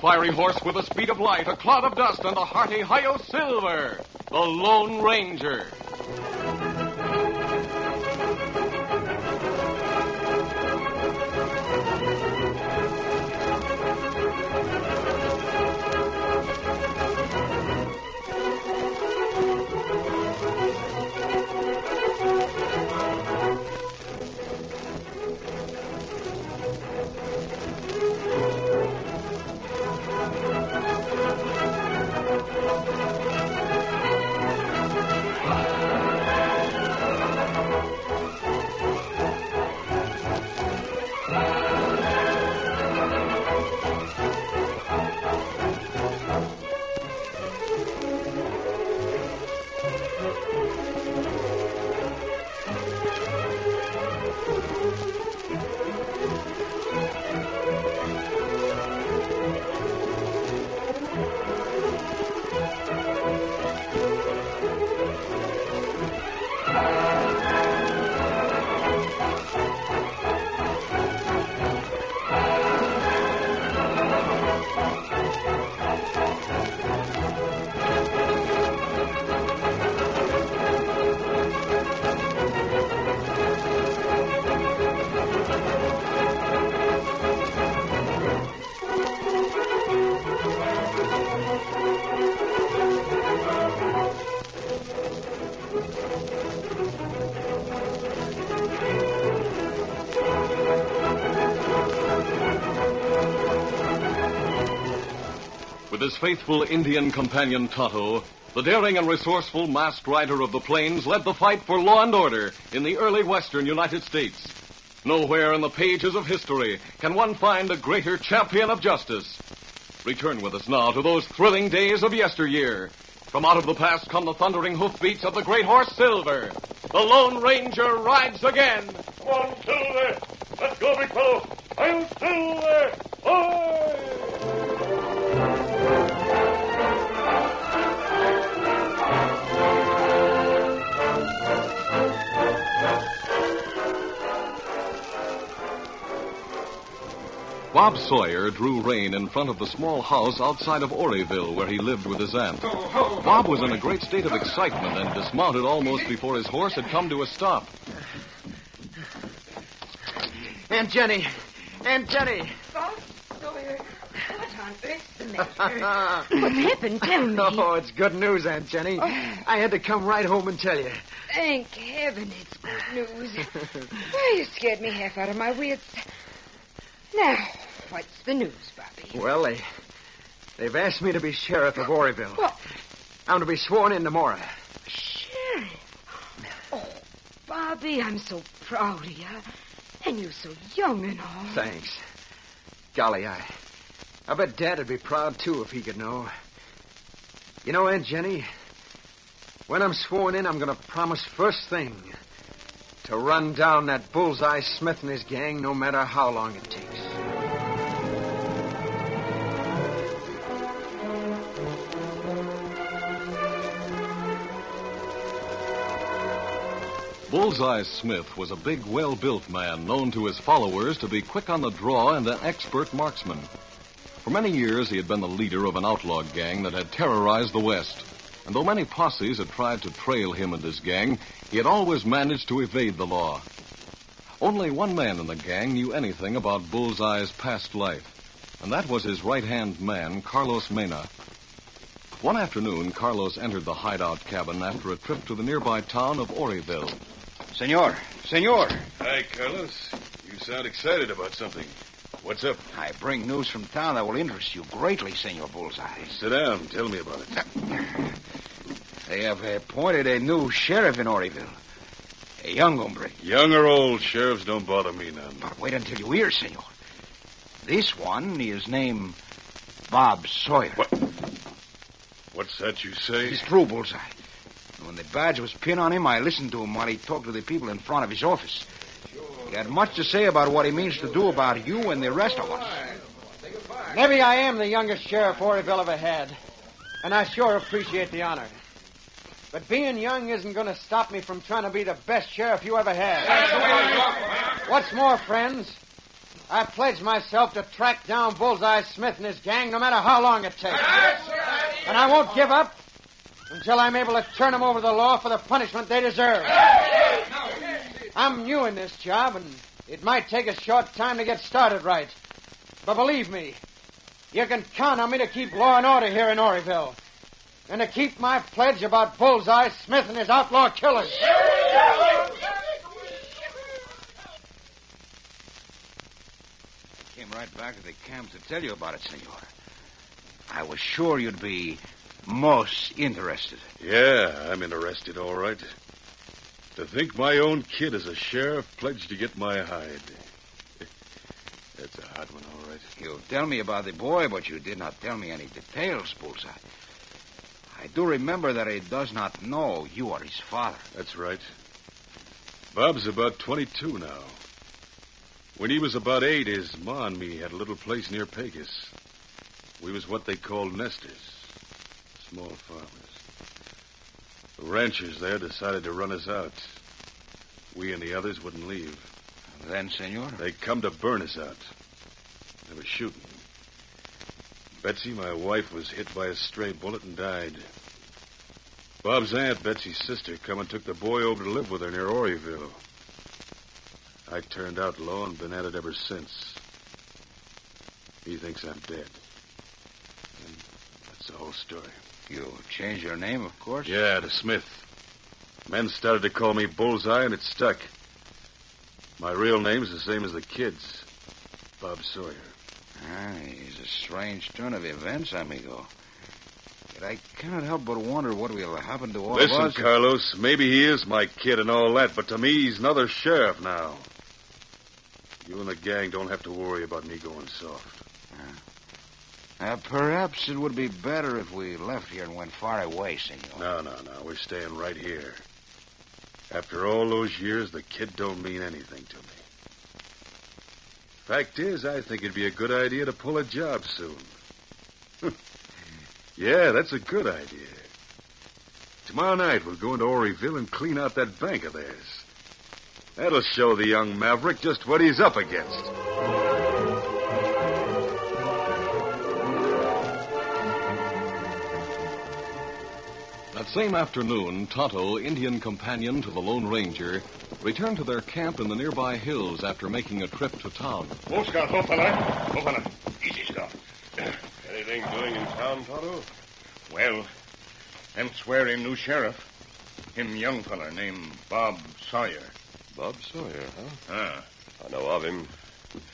fiery horse with the speed of light, a cloud of dust, and the hearty Hi-Yo Silver, the Lone Ranger. With his faithful Indian companion Tonto, the daring and resourceful masked rider of the plains led the fight for law and order in the early western United States. Nowhere in the pages of history can one find a greater champion of justice. Return with us now to those thrilling days of yesteryear. From out of the past come the thundering hoofbeats of the great horse Silver. The Lone Ranger rides again. Come on, Silver. Let's go, big fellow. I'm Silver. Hoy! Bob Sawyer drew rein in front of the small house outside of Oryville where he lived with his aunt. Bob was in a great state of excitement and dismounted almost before his horse had come to a stop. Aunt Jenny! Aunt Jenny! Bob Sawyer, what on earth's the matter? What's happened? Tell me. Oh, it's good news, Aunt Jenny. I had to come right home and tell you. Thank heaven it's good news. Well, you scared me half out of my wits. Now, what's the news, Bobby? Well, they've asked me to be sheriff of Oryville. What? I'm to be sworn in tomorrow. Sheriff? Oh, Bobby, I'm so proud of you. And you're so young and all. Thanks. Golly, I bet Dad'd be proud, too, if he could know. You know, Aunt Jenny, when I'm sworn in, I'm going to promise first thing to run down that Bullseye Smith and his gang no matter how long it takes. Bullseye Smith was a big, well-built man known to his followers to be quick on the draw and an expert marksman. For many years, he had been the leader of an outlaw gang that had terrorized the West. And though many posses had tried to trail him and his gang, he had always managed to evade the law. Only one man in the gang knew anything about Bullseye's past life, and that was his right-hand man, Carlos Mena. One afternoon, Carlos entered the hideout cabin after a trip to the nearby town of Oryville. Senor. Hi, Carlos. You sound excited about something. What's up? I bring news from town that will interest you greatly, Senor Bullseye. Sit down. Tell me about it. They have appointed a new sheriff in Oryville. A young hombre. Young or old, sheriffs don't bother me none. But wait until you hear, senor. This one is named Bob Sawyer. What? What's that you say? It's true, Bullseye. When the badge was pinned on him, I listened to him while he talked to the people in front of his office. He had much to say about what he means to do about you and the rest of us. Maybe I am the youngest sheriff Oryville ever had, and I sure appreciate the honor. But being young isn't going to stop me from trying to be the best sheriff you ever had. What's more, friends, I pledge myself to track down Bullseye Smith and his gang no matter how long it takes. And I won't give up until I'm able to turn them over to the law for the punishment they deserve. I'm new in this job, and it might take a short time to get started right. But believe me, you can count on me to keep law and order here in Oryville. And to keep my pledge about Bullseye Smith and his outlaw killers. Came right back to the camp to tell you about it, senor. I was sure you'd be most interested. Yeah, I'm interested, all right. To think my own kid as a sheriff pledged to get my hide. That's a hot one, all right. You tell me about the boy, but you did not tell me any details, Bullseye. I do remember that he does not know you are his father. That's right. Bob's about 22 now. When he was about 8, his ma and me had a little place near Pecos. We was what they called nesters. Small farmers. The ranchers there decided to run us out. We and the others wouldn't leave. Then, senor? They come to burn us out. They were shooting. Betsy, my wife, was hit by a stray bullet and died. Bob's aunt, Betsy's sister, come and took the boy over to live with her near Oryville. I turned outlaw and been at it ever since. He thinks I'm dead. And that's the whole story. You changed your name, of course? Yeah, to Smith. Men started to call me Bullseye, and it stuck. My real name's the same as the kid's. Bob Sawyer. He's a strange turn of events, amigo. Yet I cannot help but wonder what will happen to all of us. Listen, Carlos, maybe he is my kid and all that, but to me, he's another sheriff now. You and the gang don't have to worry about me going soft. Perhaps it would be better if we left here and went far away, senor. No. We're staying right here. After all those years, the kid don't mean anything to me. Fact is, I think it'd be a good idea to pull a job soon. Yeah, that's a good idea. Tomorrow night, we'll go into Oryville and clean out that bank of theirs. That'll show the young maverick just what he's up against. That same afternoon, Tonto, Indian companion to the Lone Ranger, returned to their camp in the nearby hills after making a trip to town. Oh, Scout, oh, fella. Easy, Scout. Anything doing in town, Tonto? Well, them swearing new sheriff. Him young fella named Bob Sawyer. Bob Sawyer, huh? Ah. I know of him.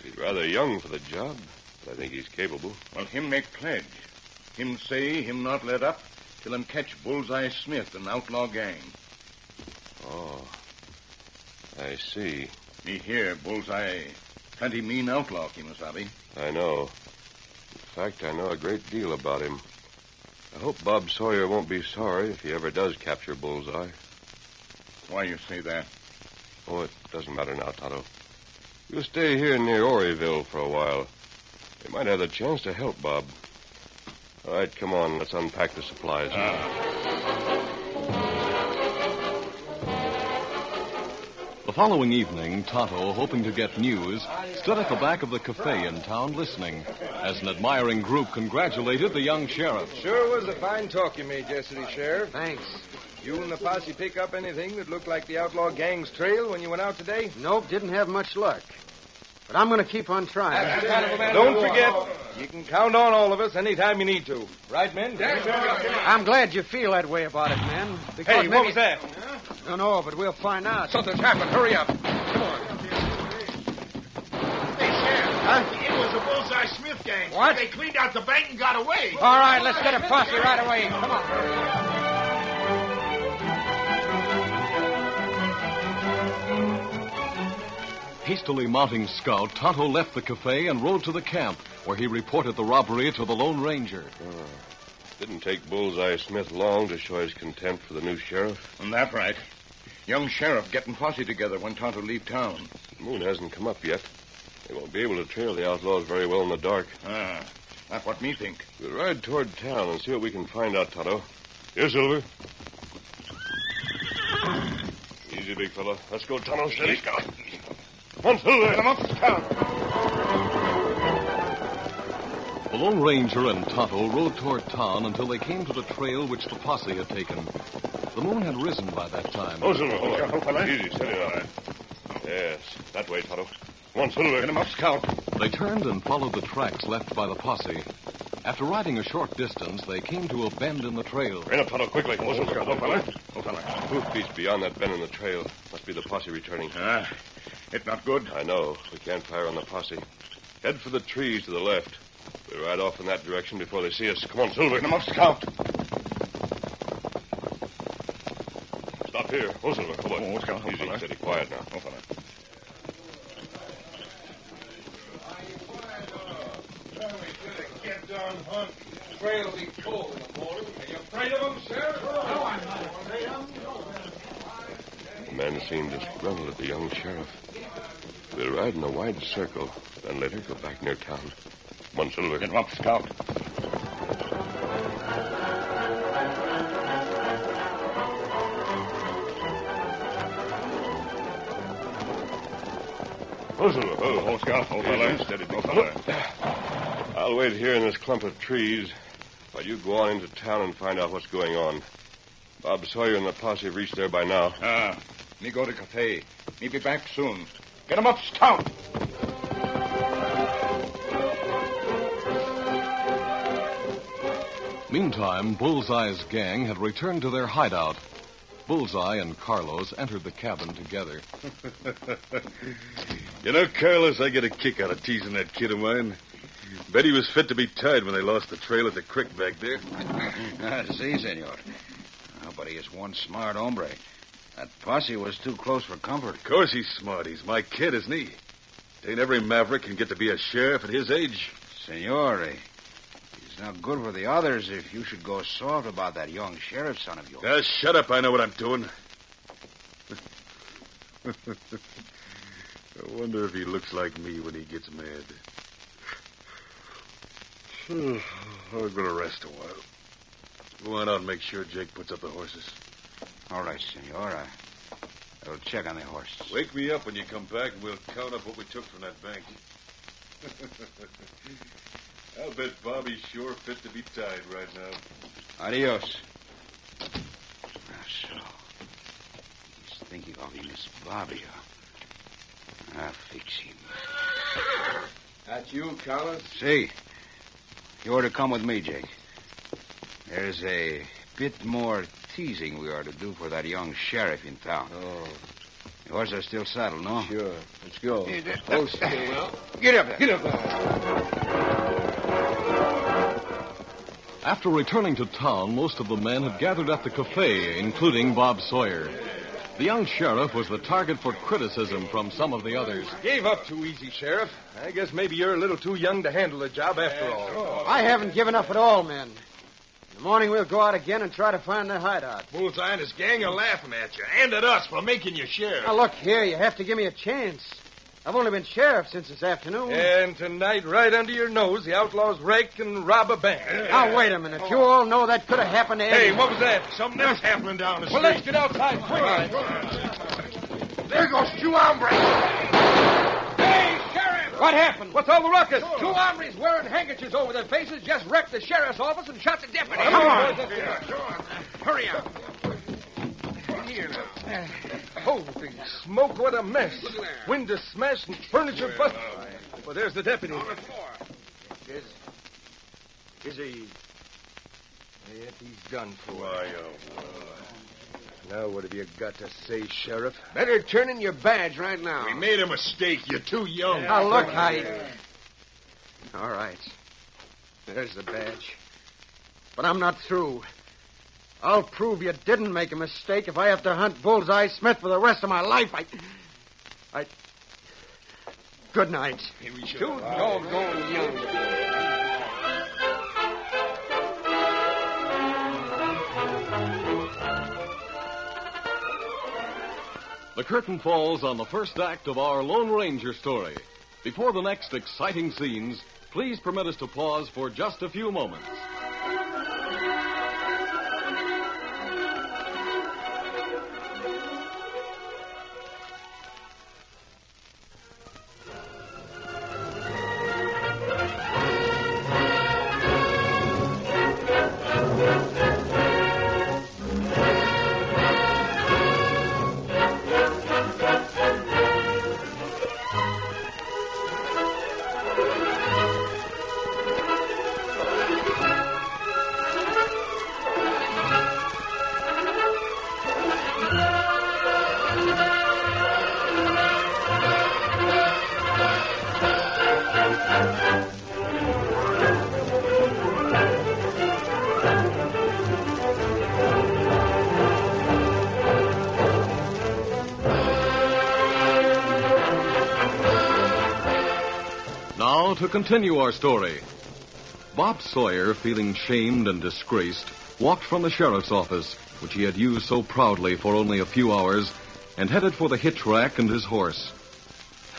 He's rather young for the job, but I think he's capable. Well, him make pledge. Him say him not let up till him catch Bullseye Smith and outlaw gang. Oh, I see. Me hear Bullseye plenty mean outlaw, Kimasabi. I know. In fact, I know a great deal about him. I hope Bob Sawyer won't be sorry if he ever does capture Bullseye. Why you say that? Oh, it doesn't matter now, Tonto. We'll stay here near Oryville for a while. We might have the chance to help Bob. All right, come on. Let's unpack the supplies. The following evening, Tonto, hoping to get news, stood at the back of the cafe in town listening as an admiring group congratulated the young sheriff. Sure was a fine talk you made yesterday, Sheriff. Thanks. You and the posse pick up anything that looked like the outlaw gang's trail when you went out today? Nope, didn't have much luck. But I'm going to keep on trying. Don't forget, you can count on all of us anytime you need to. Right, men? I'm glad you feel that way about it, man. Because Hey, what was that? Don't know, but we'll find out. Something's happened. Hurry up. Hey, Sheriff. It was the Bullseye Smith gang. What? They cleaned out the bank and got away. All right, let's get a posse right away. Come on. Hastily mounting Scout, Tonto left the cafe and rode to the camp, where he reported the robbery to the Lone Ranger. Didn't take Bullseye Smith long to show his contempt for the new sheriff. And that's right. Young sheriff getting posse together when Tonto leave town. The moon hasn't come up yet. They won't be able to trail the outlaws very well in the dark. Ah, that's what me think. We'll ride toward town and see what we can find out, Tonto. Here, Silver. Easy, big fella. Let's go, Tonto. Steady. Come on, Silver. Come on, Scout. The Lone Ranger and Tonto rode toward town until they came to the trail which the posse had taken. The moon had risen by that time. Oh, Silver, hold on. Easy, steady on. Yes, that way, Tonto. Come on, Silver. Get him up, Scout. They turned and followed the tracks left by the posse. After riding a short distance, they came to a bend in the trail. Rein up, Tonto, quickly. Oh, Silver, hold fella. Oh, fella. Hoofbeats beyond that bend in the trail. Must be the posse returning. It's not good. I know. We can't fire on the posse. Head for the trees to the left. We'll ride off in that direction before they see us. Come on, Silver. Get him up, Scout. Stop here. Oh, Silver, come on. Oh, Scout, hold Easy, fella. steady, quiet now. Oh, fella. Get down, Hunt. Trail will be cold in the morning. Are you afraid of them, Sheriff? No, I'm not afraid of them. The man seemed disgruntled at the young sheriff. We'll ride in a wide circle, then later go back near town. Come on, Silver. Get him up, Scout. Oh, Silver. Oh, Scout. Oh, fella. Easy, steady, Oh, fella. fella. I'll wait here in this clump of trees while you go on into town and find out what's going on. Bob Sawyer and the posse have reached there by now. Me go to cafe. Me be back soon. Get him up, Scout. Meantime, Bullseye's gang had returned to their hideout. Bullseye and Carlos entered the cabin together. You know, Carlos, I get a kick out of teasing that kid of mine. Bet he was fit to be tied when they lost the trail at the creek back there. Si, senor. Oh, but he is one smart hombre. That posse was too close for comfort. Of course he's smart. He's my kid, isn't he? It ain't every maverick can get to be a sheriff at his age. Senor, it's not good for the others if you should go soft about that young sheriff son of yours. Now, shut up. I know what I'm doing. I wonder if he looks like me when he gets mad. I'm going to rest a while. Go on out and make sure Jake puts up the horses. All right, senor. I will check on the horses. Wake me up when you come back, and we'll count up what we took from that bank. I'll bet Bobby's sure fit to be tied right now. Adios. So, he's thinking of him as Bobby, huh? I'll fix him. That you, Carlos? See, you ought to come with me, Jake. There's a bit more teasing we are to do for that young sheriff in town. Oh. The horses are still saddled, no? Sure. Let's go. Hold still now. Get up there. Get up there. After returning to town, most of the men had gathered at the cafe, including Bob Sawyer. The young sheriff was the target for criticism from some of the others. Gave up too easy, Sheriff. I guess maybe you're a little too young to handle the job after all. I haven't given up at all, men. In the morning, we'll go out again and try to find their hideout. Bullseye and his gang are laughing at you and at us for making you sheriff. Now, look here. You have to give me a chance. I've only been sheriff since this afternoon. And tonight, right under your nose, the outlaws rake and rob a bank. Now, wait a minute. You all know that could have happened to Hey, anyone. what was that? Something else happening down the street. Well, let's get outside quick. There goes two hombres. Hey, Sheriff! What happened? What's all the ruckus? Two hombres wearing handkerchiefs over their faces just wrecked the sheriff's office and shot the deputy. Come on. Hurry up. Holy smoke, what a mess. Windows smashed and furniture busted. Well, there's the deputy. Is he... Yep, he's done for. Why, Now, what have you got to say, Sheriff? Better turn in your badge right now. We made a mistake. You're too young. Now, look, All right. There's the badge. But I'm not through. I'll prove you didn't make a mistake if I have to hunt Bullseye Smith for the rest of my life. I... Good night. Too doggone young. The curtain falls on the first act of our Lone Ranger story. Before the next exciting scenes, please permit us to pause for just a few moments. Now, to continue our story. Bob Sawyer, feeling shamed and disgraced, walked from the sheriff's office, which he had used so proudly for only a few hours, and headed for the hitch rack and his horse.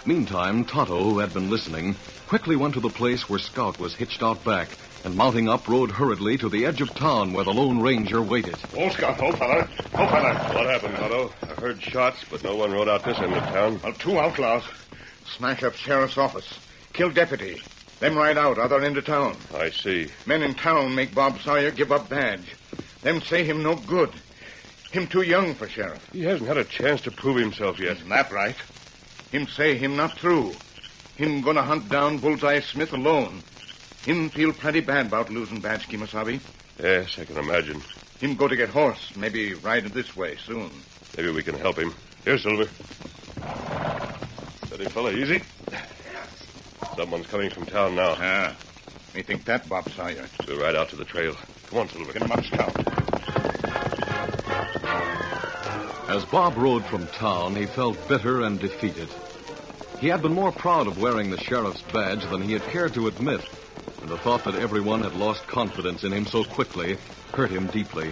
Meantime, Tonto, who had been listening, quickly went to the place where Scout was hitched out back, and mounting up, rode hurriedly to the edge of town where the Lone Ranger waited. Oh, Scout, oh, fella. Oh, fella. What happened, Tonto? I heard shots, but no one rode out this end of town. Well, 2 outlaws. Smash up sheriff's office. Kill deputy. Them ride out, other end of town. I see. Men in town make Bob Sawyer give up badge. Them say him no good. Him too young for sheriff. He hasn't had a chance to prove himself yet. Isn't that right? Him say him not through. Him gonna hunt down Bullseye Smith alone. Him feel plenty bad about losing badge, Kimasabi. Yes, I can imagine. Him go to get horse. Maybe ride it this way soon. Maybe we can help him. Here, Silver. Steady, fella, easy. Someone's coming from town now. Ah, me think that, Bob Sawyer. We'll ride out to the trail. Come on, Silver. Get him up, Scout. As Bob rode from town, he felt bitter and defeated. He had been more proud of wearing the sheriff's badge than he had cared to admit, and the thought that everyone had lost confidence in him so quickly hurt him deeply.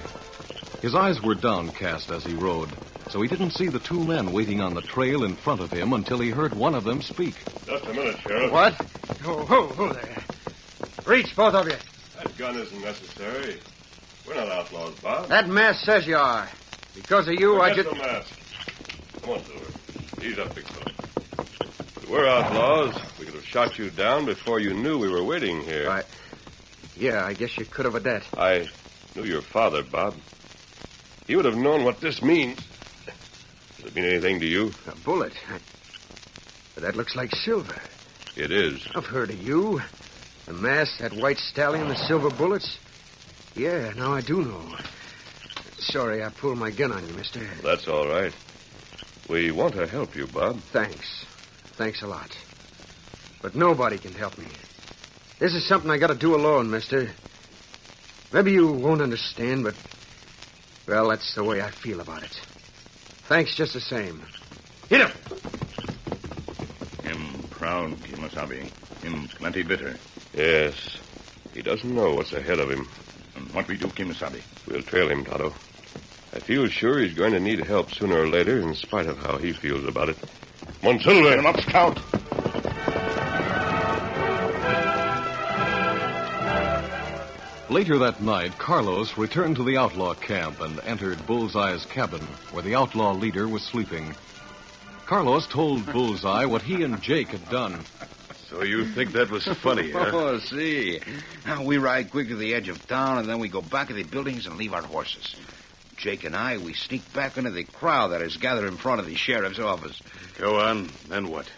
His eyes were downcast as he rode, so he didn't see the 2 men waiting on the trail in front of him until he heard one of them speak. Just a minute, Sheriff. What? Who there? Reach, both of you. That gun isn't necessary. We're not outlaws, Bob. That mask says you are. Because of you, I Forget just... the mask. Come on, Silver. Ease up, big fella. If we were outlaws, we could have shot you down before you knew we were waiting here. Yeah, I guess you could have a that. I knew your father, Bob. He would have known what this means. Does it mean anything to you? A bullet. But that looks like silver. It is. I've heard of you. The mask, that white stallion, the silver bullets. Yeah, now I do know. Sorry I pulled my gun on you, mister. That's all right. We want to help you, Bob. Thanks. Thanks a lot. But nobody can help me. This is something I got to do alone, mister. Maybe you won't understand, but... Well, that's the way I feel about it. Thanks just the same. Hit him! Him proud, Kimasabi. Him plenty bitter. Yes. He doesn't know what's ahead of him. And what we do, Kimasabi? We'll trail him, Tonto. I feel sure he's going to need help sooner or later, in spite of how he feels about it. Come on, Silver. Get him up, Scout. Later that night, Carlos returned to the outlaw camp and entered Bullseye's cabin, where the outlaw leader was sleeping. Carlos told Bullseye what he and Jake had done. So you think that was funny, huh? Oh, see. Now, we ride quick to the edge of town, and then we go back to the buildings and leave our horses. Jake and I, we sneak back into the crowd that is gathered in front of the sheriff's office. Go on, then what?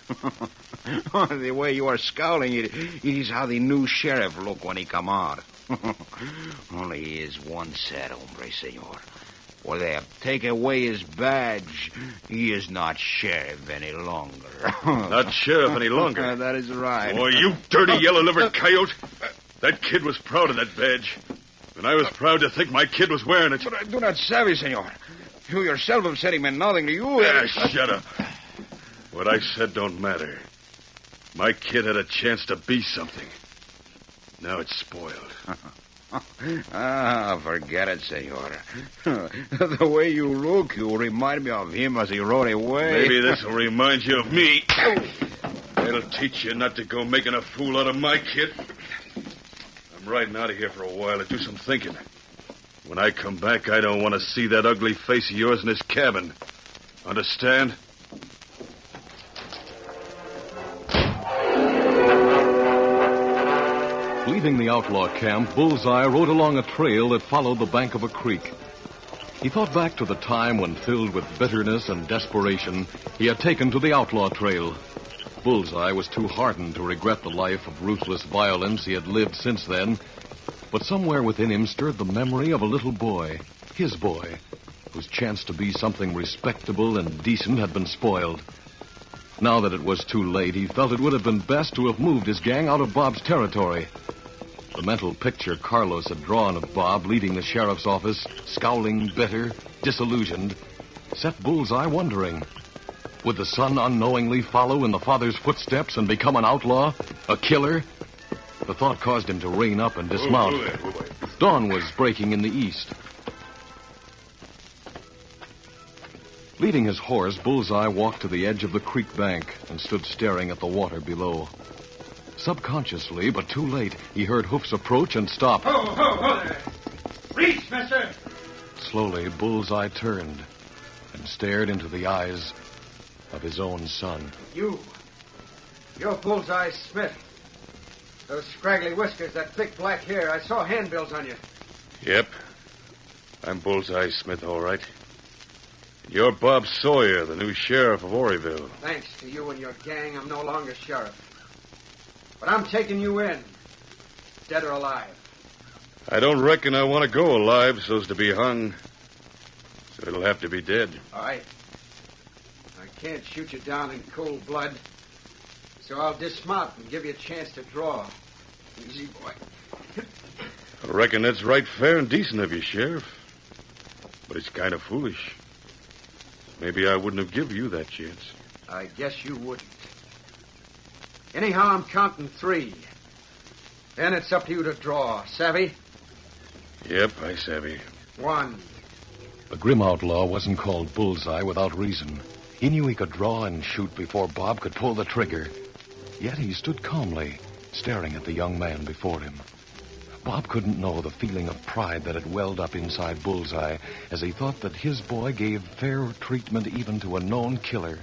The way you are scowling, it is how the new sheriff look when he come out. Only he is one sad hombre, senor. For they have taken away his badge. He is not sheriff any longer. Not sheriff any longer? That is right. Boy, you dirty yellow-livered coyote. That kid was proud of that badge. And I was proud to think my kid was wearing it. But I do not savvy, senor. You yourself have said he meant nothing to you. Shut up. What I said don't matter. My kid had a chance to be something. Now it's spoiled. Forget it, senor. The way you look, you remind me of him as he rode away. Maybe this will remind you of me. It'll teach you not to go making a fool out of my kid. I'm riding out of here for a while to do some thinking. When I come back, I don't want to see that ugly face of yours in this cabin. Understand? Leaving the outlaw camp, Bullseye rode along a trail that followed the bank of a creek. He thought back to the time when, filled with bitterness and desperation, he had taken to the outlaw trail. Bullseye was too hardened to regret the life of ruthless violence he had lived since then, but somewhere within him stirred the memory of a little boy, his boy, whose chance to be something respectable and decent had been spoiled. Now that it was too late, he felt it would have been best to have moved his gang out of Bob's territory. The mental picture Carlos had drawn of Bob leaving the sheriff's office, scowling, bitter, disillusioned, set Bullseye wondering. Would the son unknowingly follow in the father's footsteps and become an outlaw? A killer? The thought caused him to rein up and dismount. Dawn was breaking in the east. Leading his horse, Bullseye walked to the edge of the creek bank and stood staring at the water below. Subconsciously, but too late, he heard hoofs approach and stop. Ho there. Reach, mister. Slowly, Bullseye turned and stared into the eyes of his own son. You're Bullseye Smith. Those scraggly whiskers, that thick black hair, I saw handbills on you. Yep. I'm Bullseye Smith, all right. You're Bob Sawyer, the new sheriff of Oryville. Thanks to you and your gang, I'm no longer sheriff. But I'm taking you in, dead or alive. I don't reckon I want to go alive so's to be hung. So it'll have to be dead. I can't shoot you down in cold blood. So I'll dismount and give you a chance to draw. Easy, boy. I reckon that's right fair and decent of you, Sheriff. But it's kind of foolish. Maybe I wouldn't have given you that chance. I guess you wouldn't. Anyhow, I'm counting 3. Then it's up to you to draw. Savvy? Yep, I savvy. 1. The grim outlaw wasn't called Bullseye without reason. He knew he could draw and shoot before Bob could pull the trigger. Yet he stood calmly, staring at the young man before him. Bob couldn't know the feeling of pride that had welled up inside Bullseye as he thought that his boy gave fair treatment even to a known killer.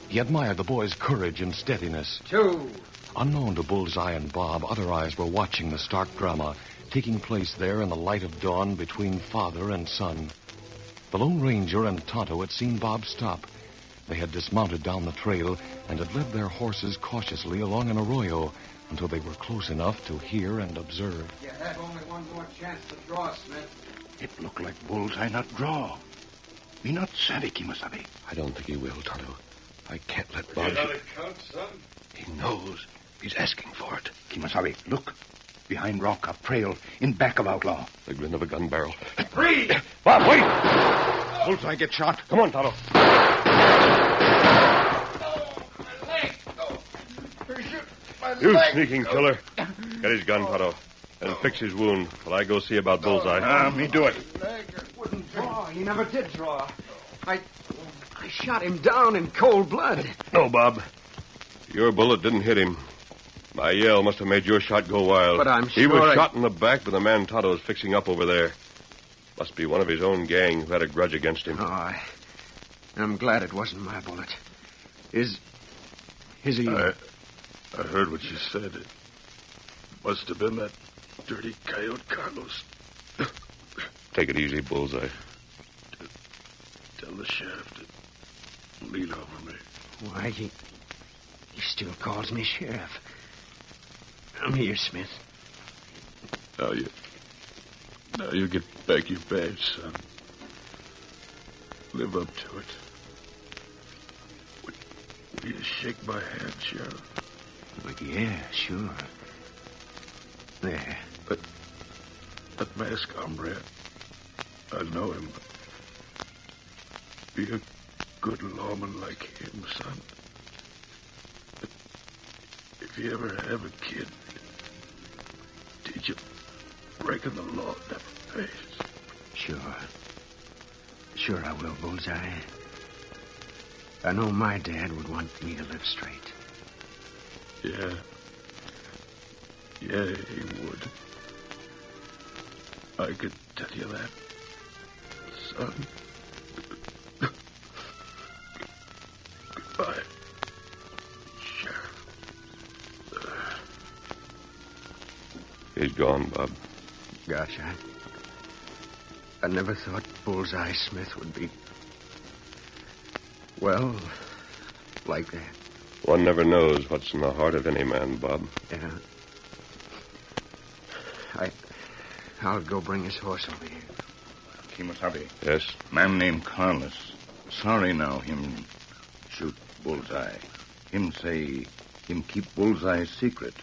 He admired the boy's courage and steadiness. 2. Unknown to Bullseye and Bob, other eyes were watching the stark drama taking place there in the light of dawn between father and son. The Lone Ranger and Tonto had seen Bob stop. They had dismounted down the trail and had led their horses cautiously along an arroyo until they were close enough to hear and observe. You have only one more chance to draw, Smith. It look like Bullseye not draw. Me not savvy, Kimasabi. I don't think he will, Tonto. I can't let Bob... You know the count, son? He knows. He's asking for it. Kimasabi, look. Behind rock, up trail, in back of Outlaw. The grin of a gun barrel. 3. Bob, wait! Bullseye get shot. Come on, Tonto. You sneaking killer. Get his gun, Tonto, and fix his wound while I go see about Bullseye. Me do it. Wouldn't draw. He never did draw. I shot him down in cold blood. No, Bob. Your bullet didn't hit him. My yell must have made your shot go wild. But I'm He sure was shot in the back by the man Tonto's fixing up over there. Must be one of his own gang who had a grudge against him. Oh, I'm glad it wasn't my bullet. Is he... I heard what you said. It must have been that dirty coyote Carlos. Take it easy, Bullseye. Tell the sheriff to lean over me. Why, he still calls me sheriff. I'm here, Smith. Now you get back your badge, son. Live up to it. Will you shake my hand, Sheriff? But yeah, sure. There. That masked hombre, I know him. Be a good lawman like him, son. If you ever have a kid, teach him breaking the law never pays. Sure I will, Bullseye. I know my dad would want me to live straight. Yeah, he would. I could tell you that, son. Goodbye, Sheriff. He's gone, Bob. Gosh, I never thought Bullseye Smith would be... well, like that. One never knows what's in the heart of any man, Bob. Yeah. I'll go bring his horse over here. Kimasabi. Yes? Man named Carlos. Sorry now him shoot Bullseye. Him say him keep Bullseye's secret.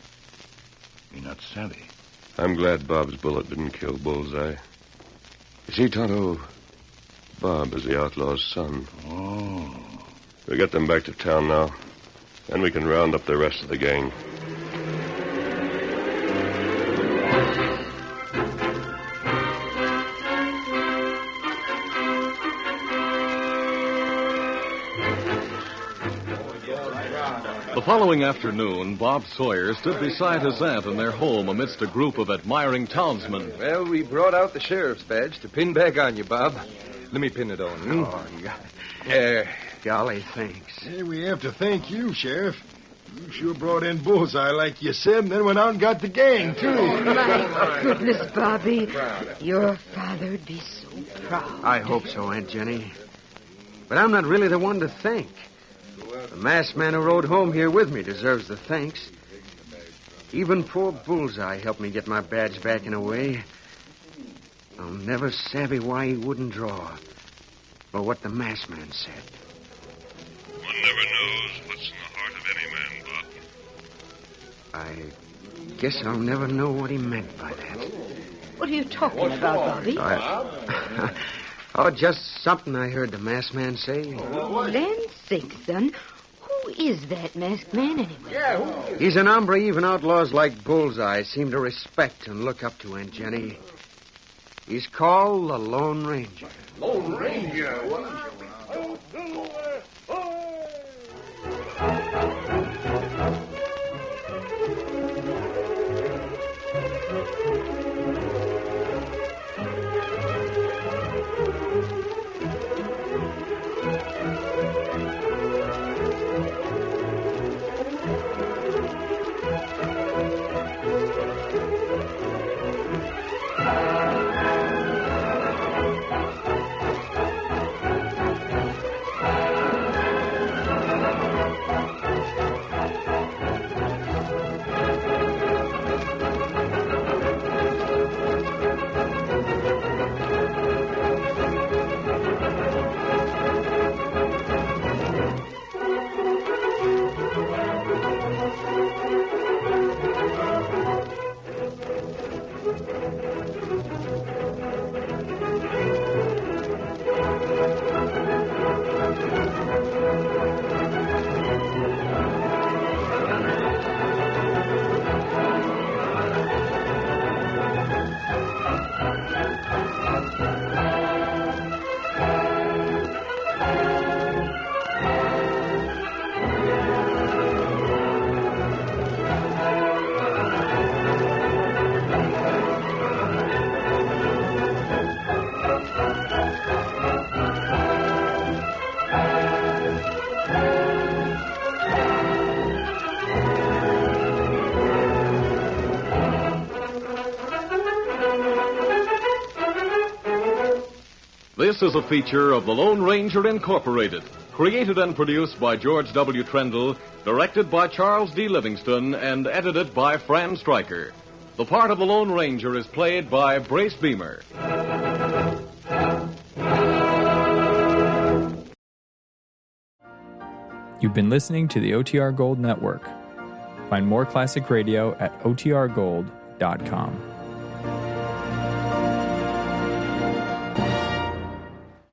Me not savvy. I'm glad Bob's bullet didn't kill Bullseye. You see, Tonto, Bob is the outlaw's son. Oh. We'll get them back to town now. Then we can round up the rest of the gang. The following afternoon, Bob Sawyer stood beside his aunt in their home amidst a group of admiring townsmen. Well, we brought out the sheriff's badge to pin back on you, Bob. Let me pin it on you. Golly, thanks. Hey, we have to thank you, Sheriff. You sure brought in Bullseye, like you said, and then went out and got the gang, too. My goodness, Bobby. Your father'd be so proud. I hope so, Aunt Jenny. But I'm not really the one to thank. The masked man who rode home here with me deserves the thanks. Even poor Bullseye helped me get my badge back in a way. I'll never savvy why he wouldn't draw, or what the masked man said. One never knows what's in the heart of any man, Bob. I guess I'll never know what he meant by that. What are you talking about, Bobby? Oh, just something I heard the masked man say. Land's sake, son. Who is that masked man, anyway? He's an hombre even outlaws like Bullseye seem to respect and look up to, Aunt Jenny. He's called the Lone Ranger. Lone Ranger? This is a feature of the Lone Ranger Incorporated, created and produced by George W. Trendle, directed by Charles D. Livingston, and edited by Fran Stryker. The part of the Lone Ranger is played by Brace Beamer. You've been listening to the OTR Gold Network. Find more classic radio at otrgold.com.